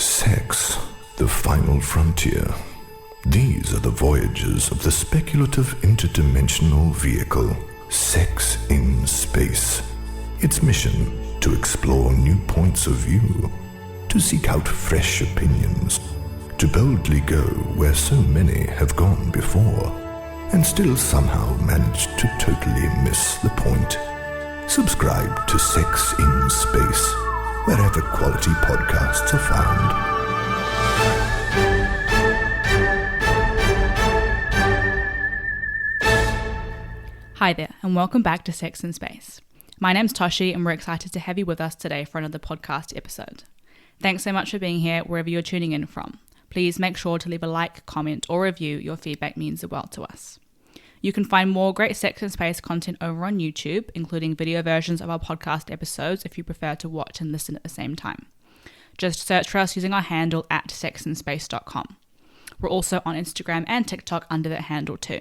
Sex, the final frontier. These are the voyages of the speculative interdimensional vehicle, Sex in Space. Its mission, to explore new points of view, to seek out fresh opinions, to boldly go where so many have gone before, and still somehow manage to totally miss the point. Subscribe to Sex in Space, wherever quality podcasts are found. Hi there, and welcome back to Sex in Space. My name's Toshi, and we're excited to have you with us today for another podcast episode. Thanks so much for being here wherever you're tuning in from. Please make sure to leave a like, comment, or review. Your feedback means the world to us. You can find more great Sex in Space content over on YouTube, including video versions of our podcast episodes if you prefer to watch and listen at the same time. Just search for us using our handle at sexinspace.com. We're also on Instagram and TikTok under that handle too.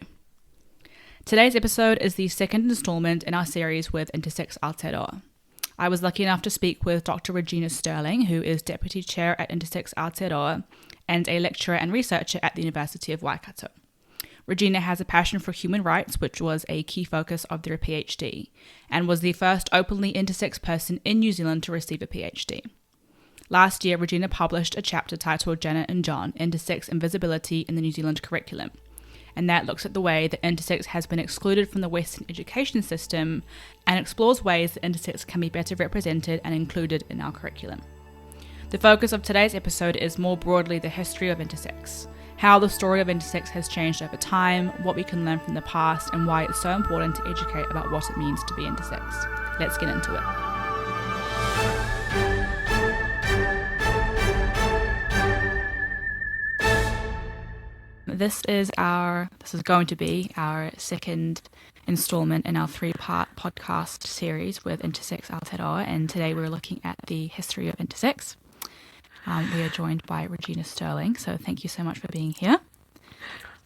Today's episode is the second installment in our series with Intersex Aotearoa. I was lucky enough to speak with Dr. Rogena Sterling, who is Deputy Chair at Intersex Aotearoa and a lecturer and researcher at the University of Waikato. Rogena has a passion for human rights, which was a key focus of their PhD, and was the first openly intersex person in New Zealand to receive a PhD. Last year, Rogena published a chapter titled Janet and John, Intersex Invisibility in the New Zealand Curriculum, and that looks at the way that intersex has been excluded from the Western education system and explores ways that intersex can be better represented and included in our curriculum. The focus of today's episode is more broadly the history of intersex, how the story of intersex has changed over time, what we can learn from the past, and why it's so important to educate about what it means to be intersex. Let's get into it. This is going to be our second installment in our three-part podcast series with Intersex Aotearoa, and today we're looking at the history of intersex. We are joined by Rogena Sterling, so thank you so much for being here.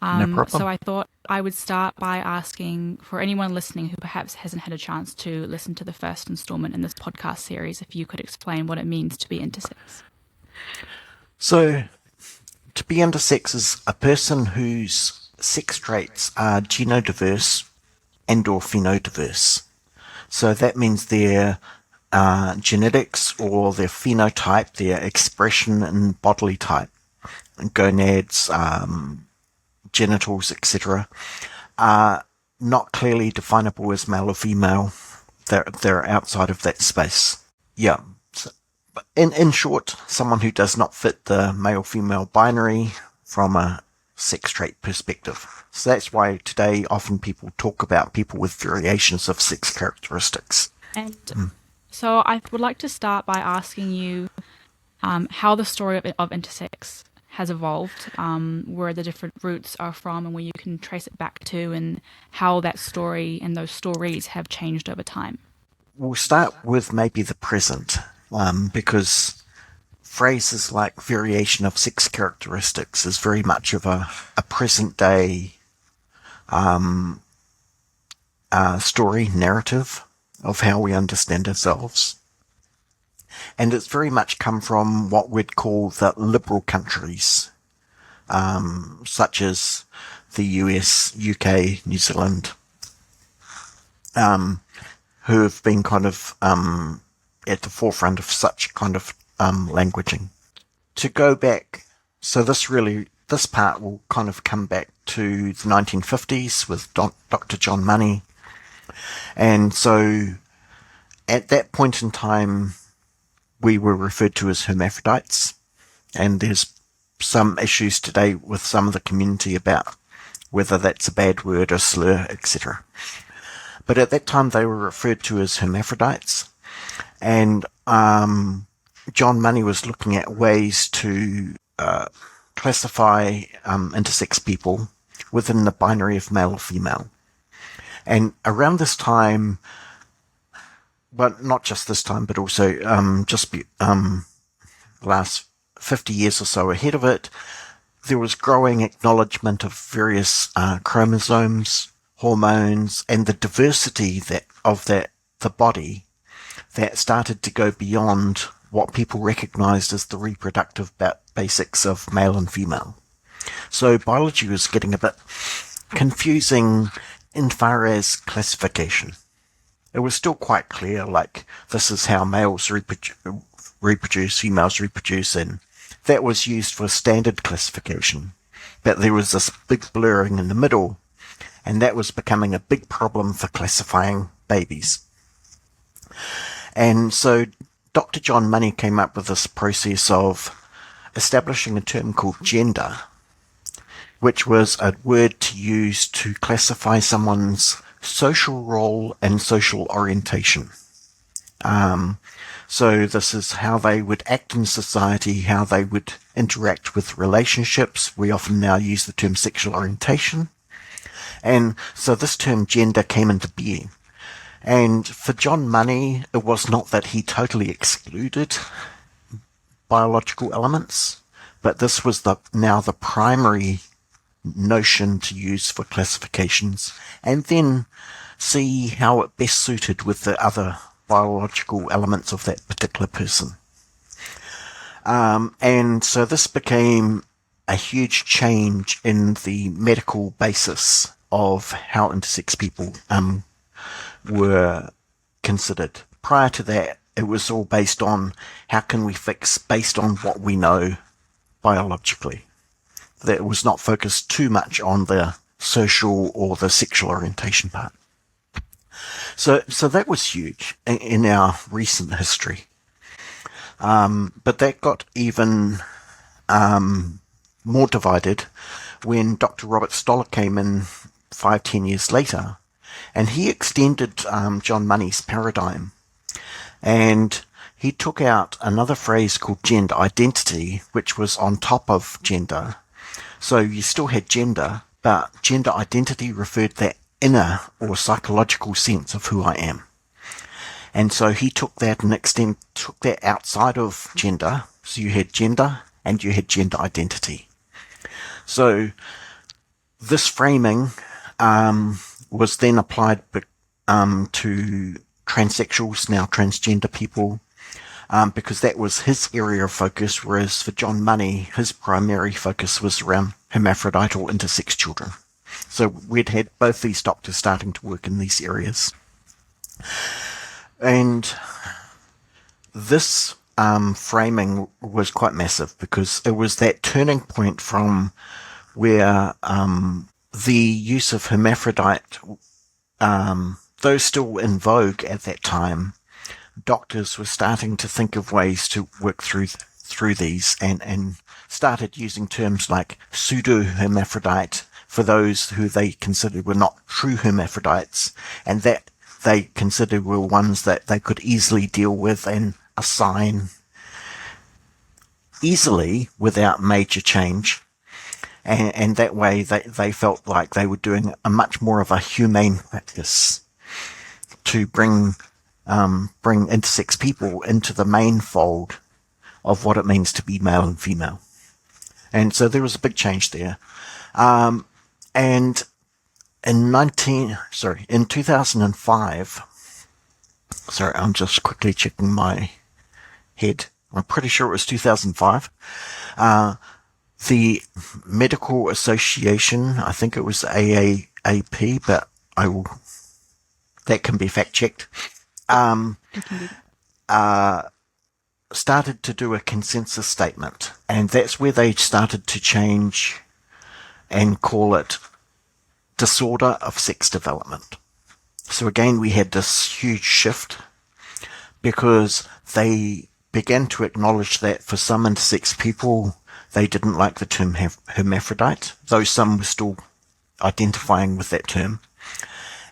No problem. So I thought I would start by asking, for anyone listening who perhaps hasn't had a chance to listen to the first installment in this podcast series, if you could explain what it means to be intersex. So, to be intersex is a person whose sex traits are genodiverse and or phenotypic. So that means their genetics or their phenotype, their expression and bodily type, gonads, genitals, etc., are not clearly definable as male or female. They're outside of that space. Yeah. In short, someone who does not fit the male-female binary from a sex trait perspective. So that's why today often people talk about people with variations of sex characteristics. And so I would like to start by asking you how the story of intersex has evolved, where the different roots are from and where you can trace it back to, and how that story and those stories have changed over time. We'll start with maybe the present. Because phrases like variation of sex characteristics is very much of a present day story, narrative of how we understand ourselves. And it's very much come from what we'd call the liberal countries, such as the US, UK, New Zealand, who have been kind of at the forefront of such kind of languaging. To go back, so this part will kind of come back to the 1950s with Dr. John Money. And so at that point in time, we were referred to as hermaphrodites. And there's some issues today with some of the community about whether that's a bad word or slur, etc. But at that time, they were referred to as hermaphrodites. And John Money was looking at ways to classify intersex people within the binary of male or female. And around this time, but not just this time, but also the last 50 years or so ahead of it, there was growing acknowledgement of various chromosomes, hormones, and the diversity of the body that started to go beyond what people recognized as the reproductive basics of male and female. So biology was getting a bit confusing in far as classification. It was still quite clear, like, this is how males reproduce, females reproduce, and that was used for standard classification. But there was this big blurring in the middle, and that was becoming a big problem for classifying babies. And so Dr. John Money came up with this process of establishing a term called gender, which was a word to use to classify someone's social role and social orientation. So this is how they would act in society, how they would interact with relationships. We often now use the term sexual orientation. And so this term gender came into being. And for John Money, it was not that he totally excluded biological elements, but this was now the primary notion to use for classifications, and then see how it best suited with the other biological elements of that particular person. And so this became a huge change in the medical basis of how intersex people were considered. Prior to that, it was all based on how can we fix based on what we know biologically. That was not focused too much on the social or the sexual orientation part. So that was huge in our recent history. But that got even more divided when Dr. Robert Stoller came in 5-10 years later, and he extended John Money's paradigm, and he took out another phrase called gender identity, which was on top of gender. So you still had gender, but gender identity referred to that inner or psychological sense of who I am. And so he took that and took that outside of gender. So you had gender and you had gender identity. So this framing was then applied to transsexuals, now transgender people, because that was his area of focus, whereas for John Money, his primary focus was around hermaphrodite or intersex children. So we'd had both these doctors starting to work in these areas. And this framing was quite massive because it was that turning point from where the use of hermaphrodite, though still in vogue at that time, doctors were starting to think of ways to work through these and started using terms like pseudo-hermaphrodite for those who they considered were not true hermaphrodites, and that they considered were ones that they could easily deal with and assign easily without major change. And that way they felt like they were doing a much more of a humane practice to bring intersex people into the main fold of what it means to be male and female. And so there was a big change there. And in 2005, sorry, I'm just quickly checking my head. I'm pretty sure it was 2005. The Medical Association, I think it was AAAP, but that can be fact checked, started to do a consensus statement, and that's where they started to change and call it disorder of sex development. So again, we had this huge shift because they began to acknowledge that for some intersex people, they didn't like the term hermaphrodite, though some were still identifying with that term.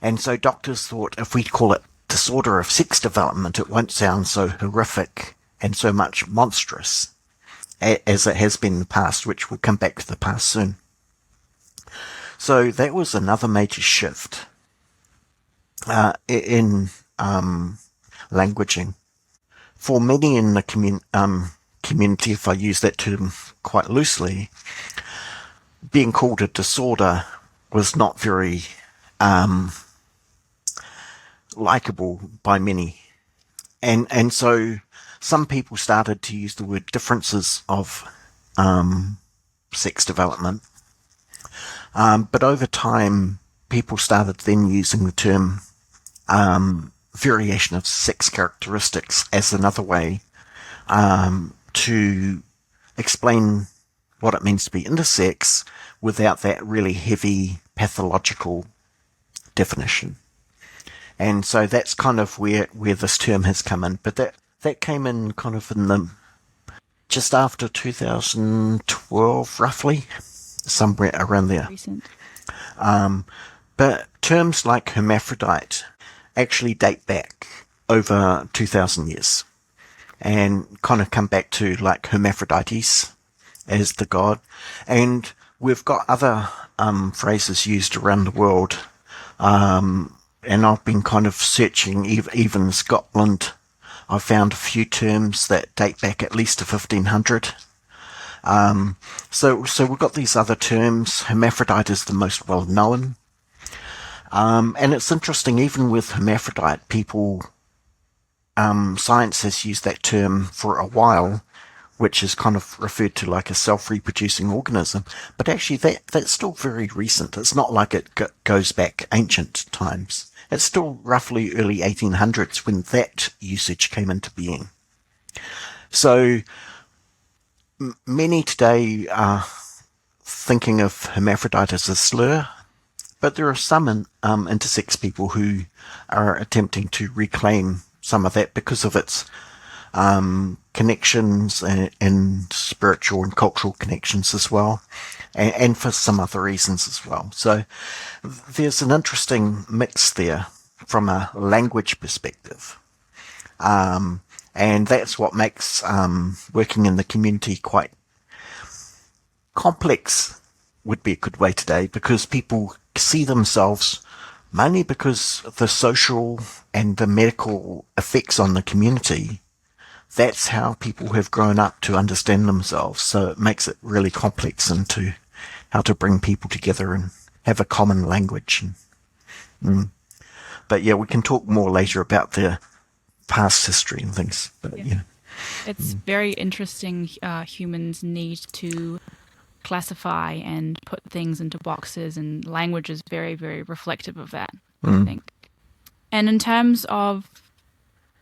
And so doctors thought if we call it disorder of sex development, it won't sound so horrific and so much monstrous as it has been in the past, which we'll come back to the past soon. So that was another major shift in languaging. For many in the community, if I use that term quite loosely, being called a disorder was not very likable by many. And so some people started to use the word differences of sex development. But over time, people started then using the term variation of sex characteristics as another way to explain what it means to be intersex without that really heavy pathological definition. And so that's kind of where this term has come in. But that came in kind of in the just after 2012, roughly, somewhere around there. Recent. But terms like hermaphrodite actually date back over 2,000 years and kind of come back to like Hermaphrodites as the god. And we've got other phrases used around the world. And I've been kind of searching, even in Scotland, I found a few terms that date back at least to 1500. So we've got these other terms. Hermaphrodite is the most well known. And it's interesting, even with hermaphrodite, science has used that term for a while, which is kind of referred to like a self-reproducing organism. But actually that's still very recent. It's not like it goes back ancient times. It's still roughly early 1800s when that usage came into being. So many today are thinking of hermaphrodite as a slur, but there are some intersex people who are attempting to reclaim some of that because of its connections and spiritual and cultural connections as well, and for some other reasons as well. So there's an interesting mix there from a language perspective. And that's what makes working in the community quite complex, would be a good way today, because people see themselves mainly because of the social and the medical effects on the community. That's how people have grown up to understand themselves. So it makes it really complex into how to bring people together and have a common language. But yeah, we can talk more later about the past history and things. But yeah. It's very interesting. Humans need to classify and put things into boxes, and language is very, very reflective of that, I think. And in terms of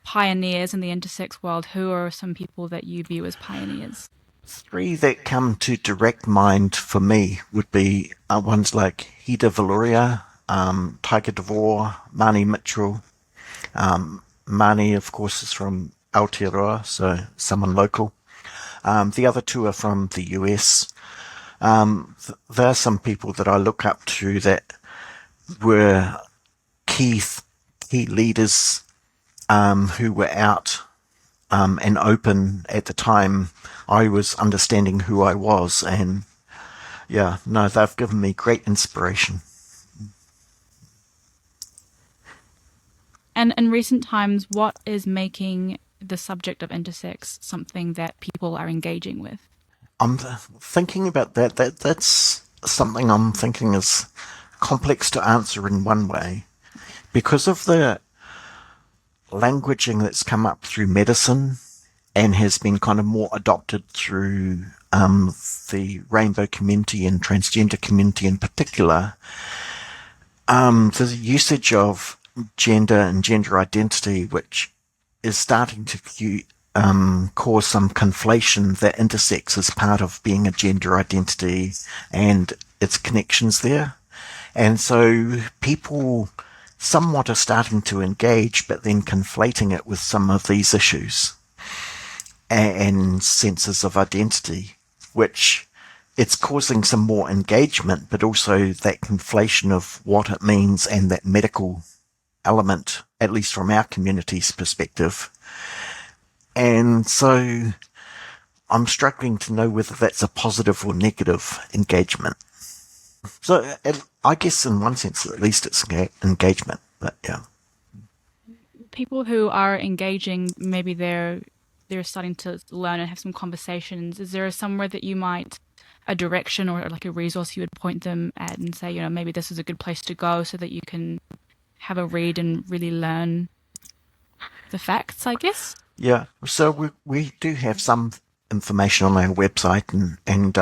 pioneers in the intersex world, who are some people that you view as pioneers? Three that come to direct mind for me would be ones like Hida Valoria, Tiger Devore, Mani Mitchell. Mani, of course, is from Aotearoa, so someone local. The other two are from the US. There are some people that I look up to that were key leaders who were out and open at the time I was understanding who I was. And yeah, no, they've given me great inspiration. And in recent times, what is making the subject of intersex something that people are engaging with? I'm thinking about that. That's something I'm thinking is complex to answer in one way. Because of the languaging that's come up through medicine and has been kind of more adopted through the rainbow community and transgender community in particular, the usage of gender and gender identity, which is starting to cause some conflation that intersex is part of being a gender identity and its connections there. And so people somewhat are starting to engage, but then conflating it with some of these issues and senses of identity, which it's causing some more engagement, but also that conflation of what it means and that medical element, at least from our community's perspective. And so I'm struggling to know whether that's a positive or negative engagement. So I guess in one sense, at least it's engagement, but yeah. People who are engaging, maybe they're starting to learn and have some conversations. Is there somewhere that you might, a direction or like a resource you would point them at and say, maybe this is a good place to go so that you can have a read and really learn the facts, I guess? Yeah. So we do have some information on our website, and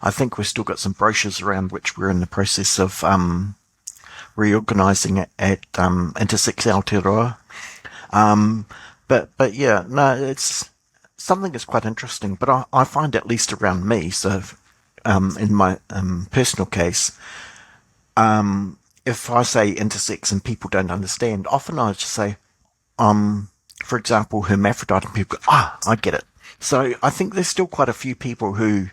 I think we've still got some brochures around which we're in the process of reorganising it at Intersex Aotearoa. But yeah, no, it's something that's quite interesting. But I find, at least around me, so in my personal case, if I say intersex and people don't understand, often I just say, for example, hermaphrodite, and people go, I get it. So I think there's still quite a few people who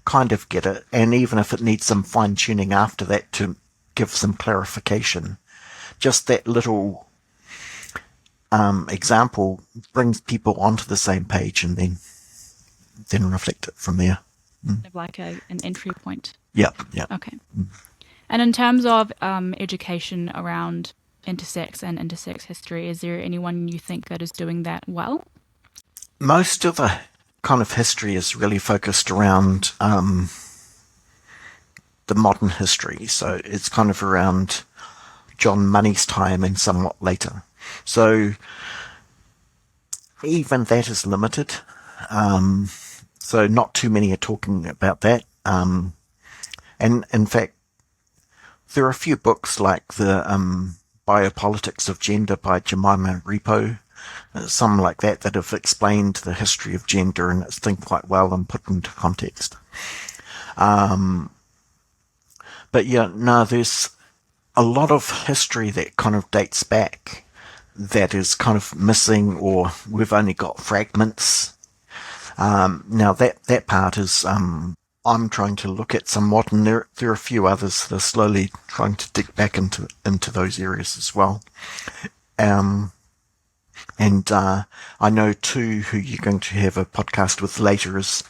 kind of get it, and even if it needs some fine tuning after that to give some clarification, just that little example brings people onto the same page, and then reflect it from there. Kind of like an entry point. Yeah, yeah. Okay. And in terms of education around intersex and intersex history, is there anyone you think that is doing that well? Most of the kind of history is really focused around the modern history. So it's kind of around John Money's time and somewhat later. So even that is limited. So not too many are talking about that. And in fact, there are a few books like the Biopolitics of Gender by Jemima Repo, some like that have explained the history of gender and its thing quite well and put into context. But yeah, no, there's a lot of history that kind of dates back that is kind of missing, or we've only got fragments. Now that part is I'm trying to look at somewhat, and there are a few others that are slowly trying to dig back into those areas as well. And I know too who you're going to have a podcast with later is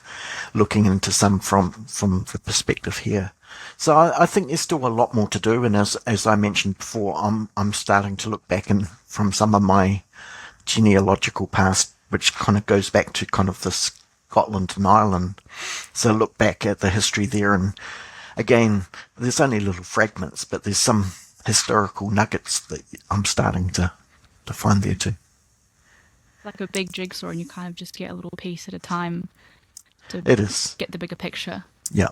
looking into some from the perspective here. So I think there's still a lot more to do, and as I mentioned before, I'm starting to look back and from some of my genealogical past, which kind of goes back to kind of the Scotland and Ireland. So look back at the history there, and again, there's only little fragments, but there's some historical nuggets that I'm starting to find there too. Like a big jigsaw, and you kind of just get a little piece at a time to It is. get the bigger picture. Yeah.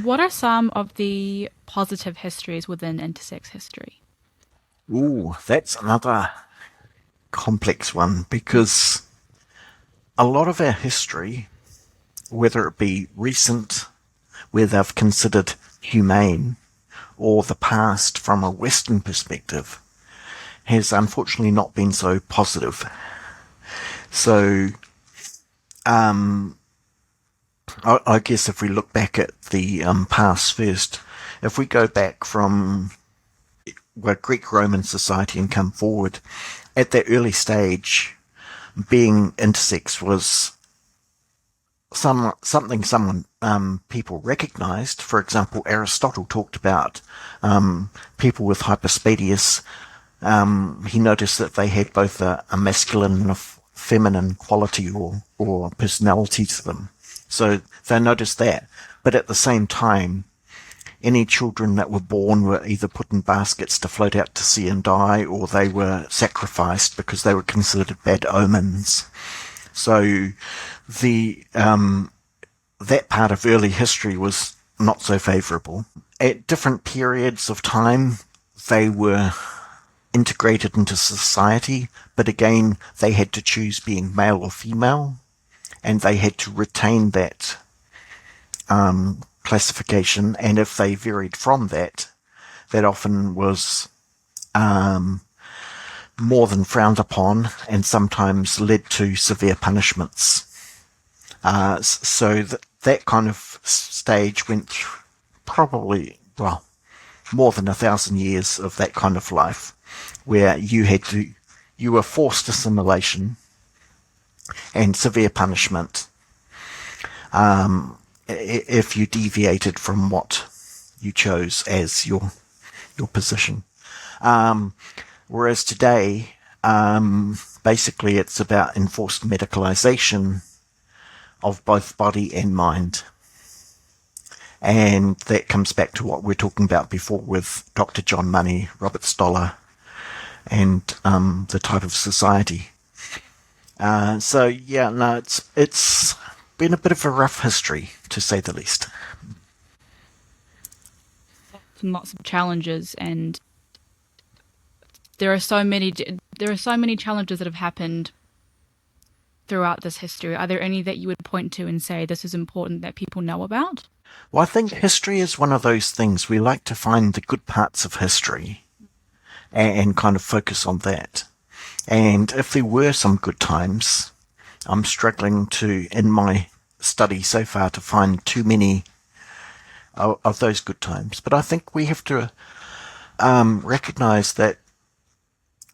What are some of the positive histories within intersex history? Ooh, that's another complex one, because a lot of our history, whether it be recent, where they've considered humane, or the past from a Western perspective, has unfortunately not been so positive. So, I guess if we look back at the past first, if we go back from Greek Roman society and come forward, at that early stage, being intersex was something people recognised. For example, Aristotle talked about people with hyperspadias. He noticed that they had both a masculine and a feminine quality or personality to them. So they noticed that. But at the same time, any children that were born were either put in baskets to float out to sea and die, or they were sacrificed because they were considered bad omens. So that part of early history was not so favourable. At different periods of time, they were integrated into society, but again, they had to choose being male or female, and they had to retain that classification, and if they varied from that, that often was more than frowned upon, and sometimes led to severe punishments. So that kind of stage went through probably, well, more than 1,000 years of that kind of life, where you were forced assimilation and severe punishment if you deviated from what you chose as your position. Whereas today, basically it's about enforced medicalization of both body and mind. And that comes back to what we're talking about before with Dr. John Money, Robert Stoller, and the type of society. It's been a bit of a rough history, to say the least. Lots of challenges, and there are so many challenges that have happened throughout this history. Are there any that you would point to and say this is important that people know about? Well, I think history is one of those things. We like to find the good parts of history and kind of focus on that. And if there were some good times, I'm struggling in my study so far, to find too many of those good times. But I think we have to recognize that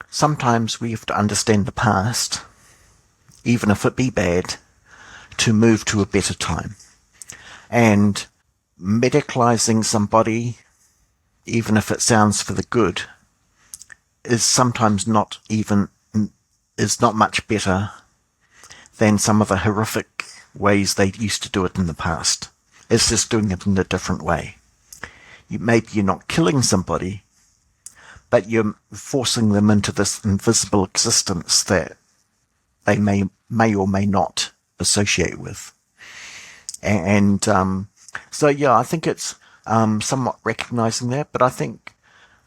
sometimes we have to understand the past, even if it be bad, to move to a better time. And medicalizing somebody, even if it sounds for the good, is sometimes not much better than some of the horrific ways they used to do it in the past. It's just doing it in a different way. Maybe you're not killing somebody, but you're forcing them into this invisible existence that they may or may not associate with. I think it's somewhat recognizing that, but I think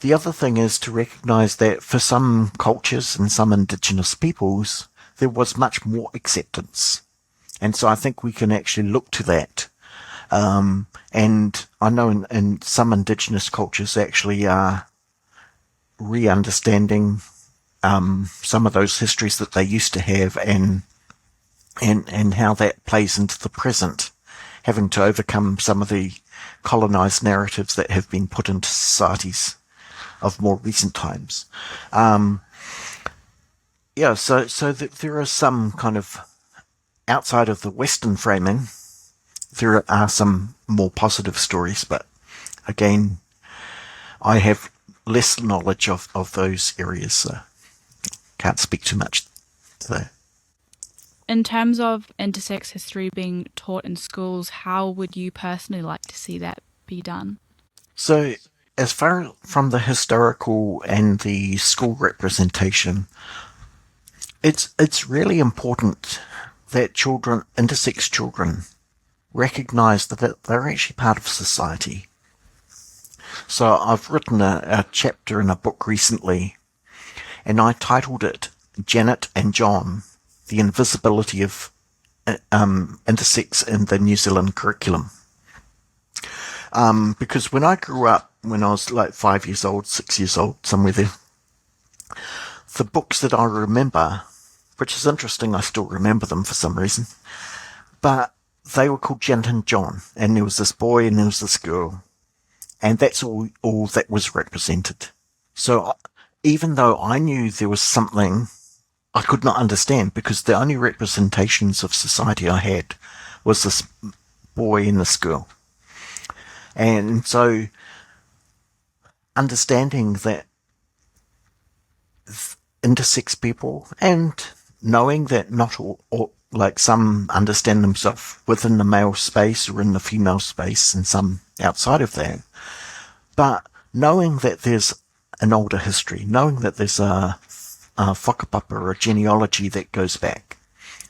the other thing is to recognize that for some cultures and some indigenous peoples, there was much more acceptance. And so I think we can actually look to that. And I know in some indigenous cultures actually are re-understanding some of those histories that they used to have, and how that plays into the present, having to overcome some of the colonized narratives that have been put into societies of more recent times. So there are some kind of, outside of the Western framing, there are some more positive stories, but again, I have less knowledge of those areas, so can't speak too much to that. In terms of intersex history being taught in schools, how would you personally like to see that be done? So, as far from the historical and the school representation, it's really important that intersex children, recognise that they're actually part of society. So I've written a chapter in a book recently, and I titled it Janet and John, the Invisibility of Intersex in the New Zealand Curriculum. Because when I grew up, when I was like 5 years old, 6 years old, somewhere there, the books that I remember, which is interesting, I still remember them for some reason, but they were called Janet and John, and there was this boy and there was this girl, and that's all that was represented. So even though I knew there was something I could not understand, because the only representations of society I had was this boy and this girl. And so understanding that intersex people, and knowing that not all, like some understand themselves within the male space or in the female space, and some outside of that, but knowing that there's an older history, knowing that there's a whakapapa or a genealogy that goes back.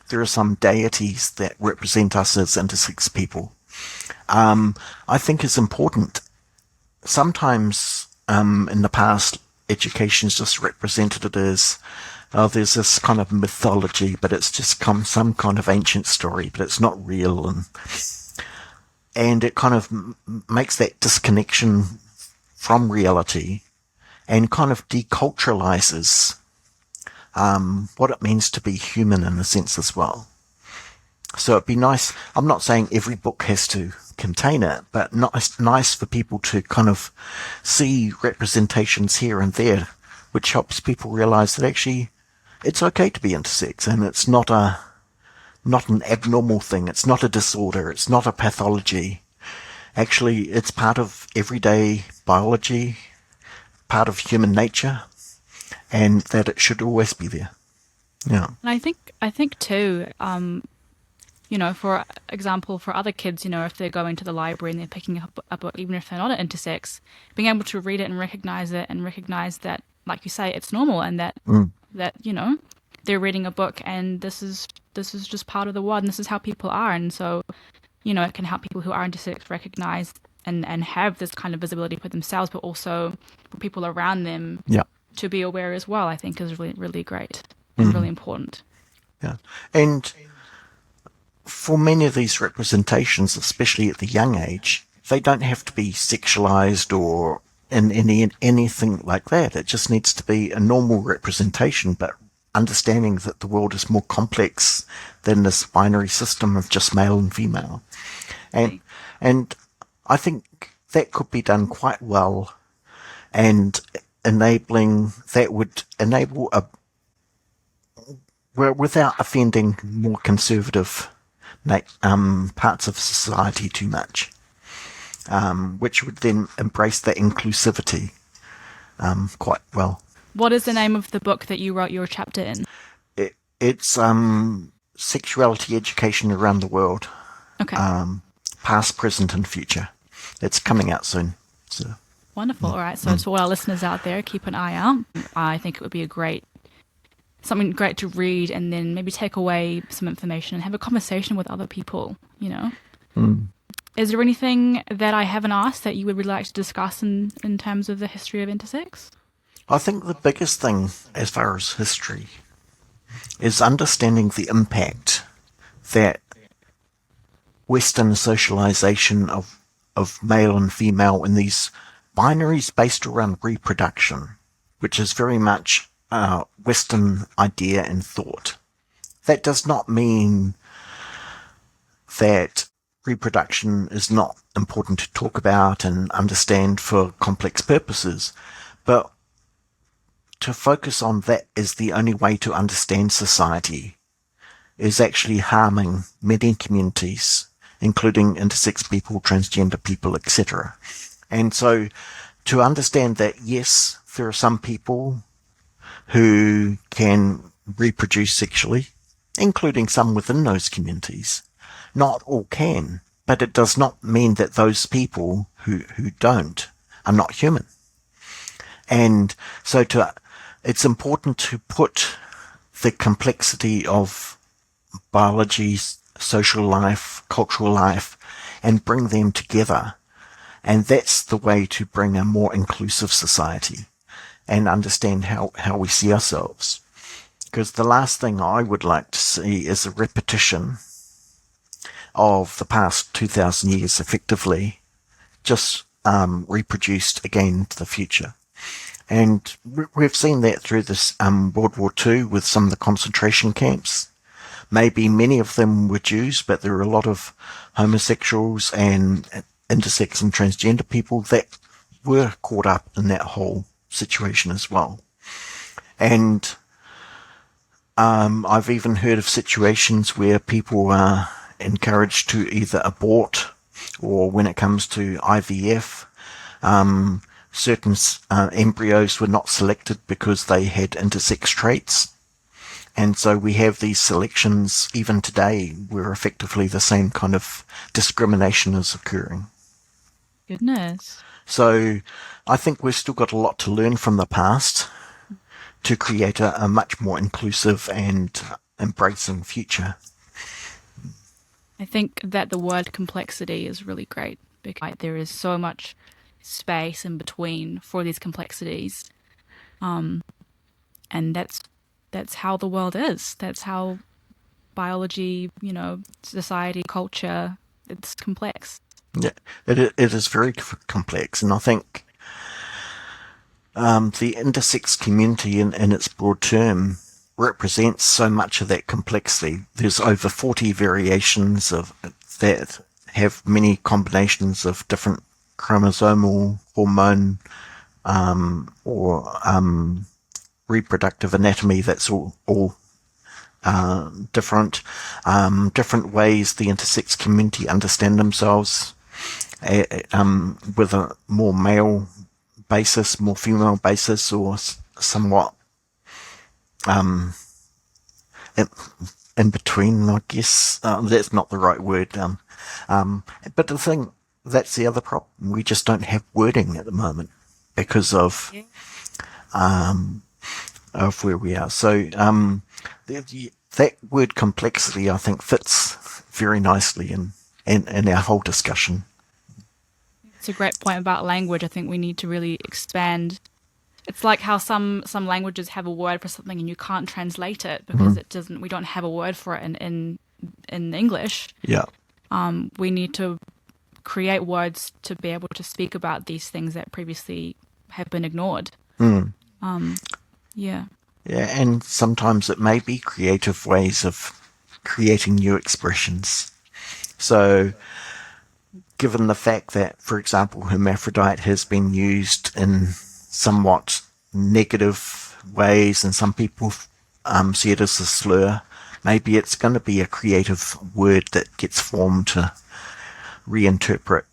There are some deities that represent us as intersex people. I think is important. Sometimes in the past, education's just represented it as there's this kind of mythology, but it's just some kind of ancient story, but it's not real, and it kind of makes that disconnection from reality, and kind of deculturalizes what it means to be human in a sense as well. So it'd be nice, I'm not saying every book has to contain it, but nice for people to kind of see representations here and there, which helps people realize that actually it's okay to be intersex, and it's not an abnormal thing, it's not a disorder, it's not a pathology. Actually, it's part of everyday biology, part of human nature, and that it should always be there. Yeah. And I think too, for example, for other kids, if they're going to the library and they're picking up a book, even if they're not an intersex, being able to read it and recognize that like you say, it's normal, and that they're reading a book, and this is just part of the world, and this is how people are. And so, it can help people who are intersex recognize and have this kind of visibility for themselves, but also for people around them to be aware as well, I think is really, really great and really important. Yeah. And for many of these representations, especially at the young age, they don't have to be sexualized or in anything like that. It just needs to be a normal representation, but understanding that the world is more complex than this binary system of just male and female. And I think that could be done quite well, and that would enable without offending more conservative parts of society too much, which would then embrace that inclusivity quite well. What is the name of the book that you wrote your chapter in? It's Sexuality Education Around the World. Okay. Past, present, and future. It's coming out soon. So. Wonderful. All right. So to all our listeners out there, keep an eye out. I think it would be something great to read, and then maybe take away some information and have a conversation with other people, Is there anything that I haven't asked that you would really like to discuss in terms of the history of intersex? I think the biggest thing as far as history is understanding the impact that Western socialization of male and female in these binaries based around reproduction, which is very much a Western idea and thought. That does not mean that reproduction is not important to talk about and understand for complex purposes, but to focus on that as the only way to understand society is actually harming many communities, including intersex people, transgender people, etc. And so to understand that, yes, there are some people who can reproduce sexually, including some within those communities. Not all can, but it does not mean that those people who don't are not human. And so it's important to put the complexity of biology, social life, cultural life, and bring them together. And that's the way to bring a more inclusive society and understand how we see ourselves. Because the last thing I would like to see is a repetition of the past 2,000 years, effectively, just reproduced again into the future. And we've seen that through this World War II with some of the concentration camps. Maybe many of them were Jews, but there were a lot of homosexuals and intersex and transgender people that were caught up in that whole situation as well. And I've even heard of situations where people are encouraged to either abort, or when it comes to IVF, certain embryos were not selected because they had intersex traits. And so we have these selections even today where effectively the same kind of discrimination is occurring. Goodness. So I think we've still got a lot to learn from the past to create a much more inclusive and embracing future. I think that the word complexity is really great, because there is so much space in between for these complexities. And that's how the world is. That's how biology, society, culture, it's complex. Yeah, it is very complex. And I think the intersex community in its broad term represents so much of that complexity. There's over 40 variations of that have many combinations of different chromosomal, hormone, or reproductive anatomy that's all different. Different ways the intersex community understand themselves with a more male basis, more female basis, or somewhat in between, I guess. That's not the right word. But the thing, that's the other problem. We just don't have wording at the moment because of of where we are. So that word complexity, I think, fits very nicely in our whole discussion. It's a great point about language. I think we need to really expand. It's like how some languages have a word for something and you can't translate it because it doesn't. We don't have a word for it in English. Yeah. We need to create words to be able to speak about these things that previously have been ignored. Yeah. Yeah, and sometimes it may be creative ways of creating new expressions. So, given the fact that, for example, hermaphrodite has been used in somewhat negative ways and some people see it as a slur, maybe it's going to be a creative word that gets formed to reinterpret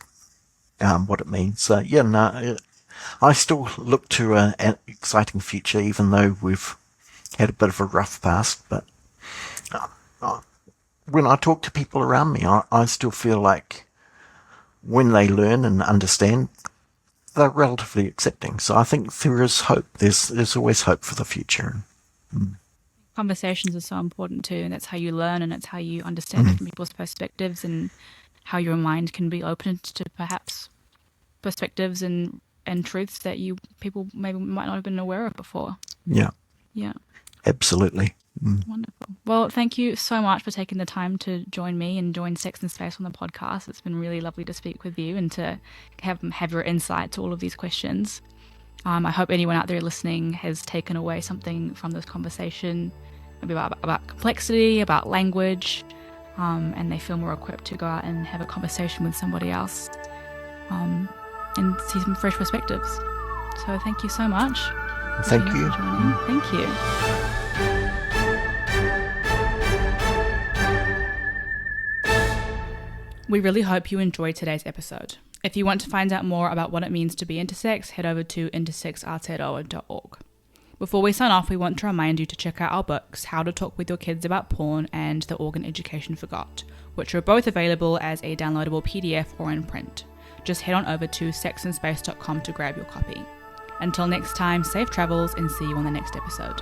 what it means. So, yeah, no, I still look to an exciting future, even though we've had a bit of a rough past. But when I talk to people around me, I still feel like when they learn and understand, they're relatively accepting. So I think there is hope. There's always hope for the future. Conversations are so important too, and that's how you learn, and it's how you understand different people's perspectives, and how your mind can be open to perhaps perspectives and truths that people maybe might not have been aware of before. Yeah. Yeah. Absolutely. Wonderful. Well, thank you so much for taking the time to join me and join Sex and Space on the podcast. It's been really lovely to speak with you and to have your insight to all of these questions. I hope anyone out there listening has taken away something from this conversation, maybe about complexity, about language, and they feel more equipped to go out and have a conversation with somebody else and see some fresh perspectives. So thank you so much. Thank you. For joining. Thank you. We really hope you enjoyed today's episode. If you want to find out more about what it means to be intersex, head over to intersexaotearoa.org. Before we sign off, we want to remind you to check out our books, How to Talk with Your Kids About Porn and The Organ Education Forgot, which are both available as a downloadable PDF or in print. Just head on over to sexandspace.com to grab your copy. Until next time, safe travels and see you on the next episode.